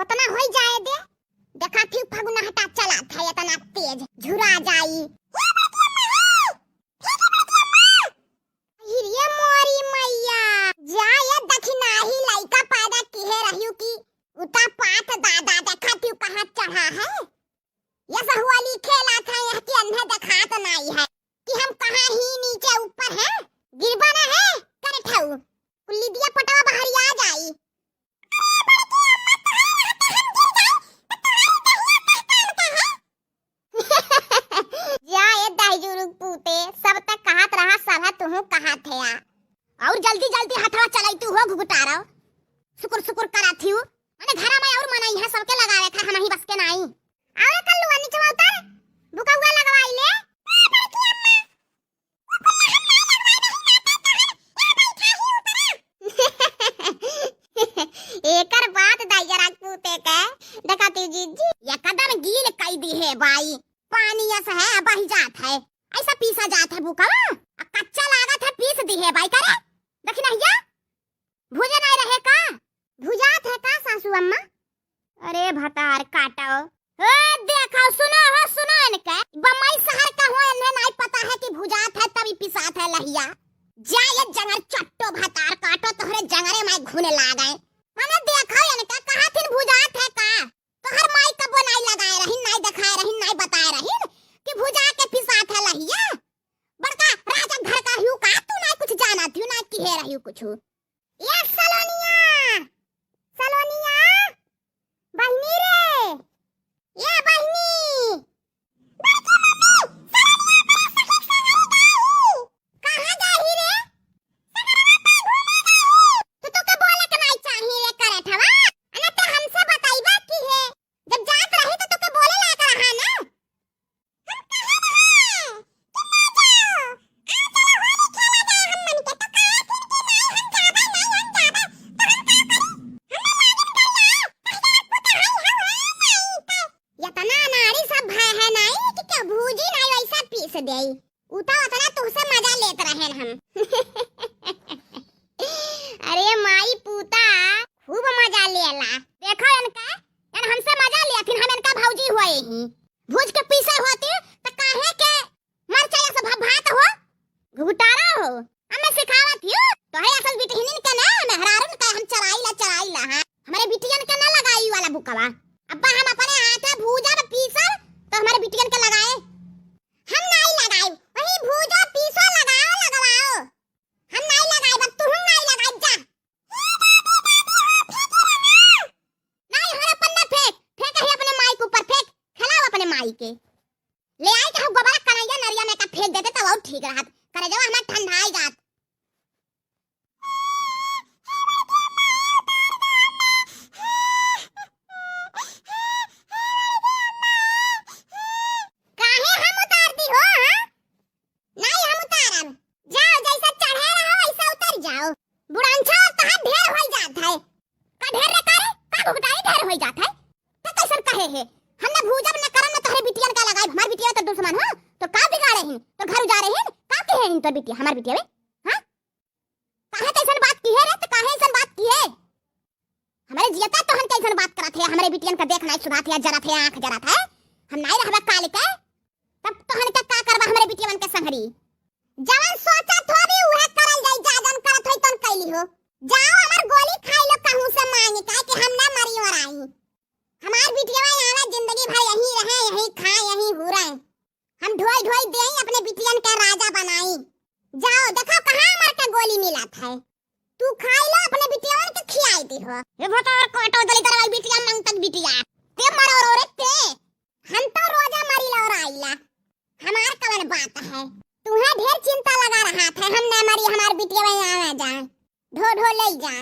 उतना हो जाए दे। देखा थी फगुना हटा चला था इतना तेज झुरा जाई। हिरिया मोरी मैया जाए दक्षिणा ही लइका पैदा किहे रहियो की उता पात दादा देखा थी कहां चढ़ा है। ये सहुआली खेला था यह के अन्हे देखा तो नहीं है कि हम कहां ही नीचे ऊपर है गिरबा ना है करे ठाऊ कुल्ली दिया पटवा बाहर आ जाई। सब तक कहत रहा सब तुहू कहत है और जल्दी जल्दी हथवा चलाई तू हो घुघुटारा सुकुर सुकुर करा थी माने घरा में और मनाई है सबके लगावे था हम ही बस के नहीं और कल्लू नीचे उतर बुका हुआ लगवाई ले एकर बात दाइया राजपूते के देखा जी ये कदम गील कई दी है भाई पानी ऐसा है बह जात है ऐसा पीसा जात है बुका कच्चा लागत है पीस दी है भाई करे देखी नहिया भुजा नहीं रहे का भुजात है का सासू अम्मा। अरे भतार काटो ए देखो सुनो इनके बम्बई शहर का हो इन्हें नहीं पता है कि भुजात है तभी पिसात है लहिया जाए जंगर चट्टो भतार काटो तोहरे जंगरे में घुने लागए माने देखो इनका कहा थिन भुजात है का तोहर माई कबो नहीं लगाए रही नहीं दिखाए रही नहीं बताए रही कि भुजा के पिसात है लहिया बड़का राजा घर का हूं का तू नहीं कुछ जाना थी ना कि है रही कुछ ये सलोनिया बहनी रे ये बहनी कहां गई रे तू के बोले के नहीं चाहिए रे करे ठवा अने तो हमसे बताइबा की है जब जात रही तो के बोले ला कर रहा ना दे उता उतना तुझसे मजा लेत रहे हम अरे माई पूता खूब मजा लेला देखो इनका यार हमसे मजा लिया फिर हम इनका भौजी हुए ही भूज के पीसे होती तो काहे के मरचा या सब भात हो घुटारा हो हमें सिखावत हो तो है असल बिटहिन के ना मेहरारुन का हम चराई ला हमारे बिटियन के ना लगाई वाला बुकवा अब्बा हम अपने हाथ में भूजा में पीसा तो हमारे बिटियन के लगाए हम नहीं लगाई वही भूजा पीसो लगवाओ हम नहीं लगाई बस तू नहीं लगाई जा नहीं हरे पन्ना फेंक है अपने माई के ऊपर फेंक खिलाओ अपने माई के ले आई के गोबरा कन्हैया नरिया में का फेंक देते तो और ठीक रहत करे जब हमें ठंडाई जात हमने भूजा में करम में तोहरे बिटियन का लगाई हमार बिटिया तो दुश्मन हो तो का बिगाड़े हैं तो घर जा रहे हैं का कहे हैं तो बिटिया हमार बिटिया हां काहे कैसन बात की है रे तो काहे ऐसन बात की है हमारे जियता तो हम कैसन बात करत है हमारे बिटियन का देखना सुधा थे जरा थे आंख जरा था हम नहीं रहबा काल के तब तो हन का करबा हमारे बिटियन के संगरी जवन सोचा थोड़ी उहे करल जाई जाजन करत होई तन कैली हो जाओ हमार गोली खाई लो कहूं से मांगी काहे कि हम ना मरी और आई हमार बिटिया आवे जिंदगी भर यहीं रहे यहीं खाए यहीं हो रहे हम ढोई ढोई देई अपने बिटियन का राजा बनाई जाओ देखो कहां हमार का गोली मिला था तू खाई लो अपने बिटियन के खिलाई दी हो ये भतार काटो दली करवाई बिटिया मंग तक बिटिया ते मरो रो रे ते हम तो रोजा मरी लो और आईला हमार कवन बात है तुम्हें ढेर चिंता लगा रहा था हम ना मरी हमार बिटिया आवे जा ढो ढो ले जा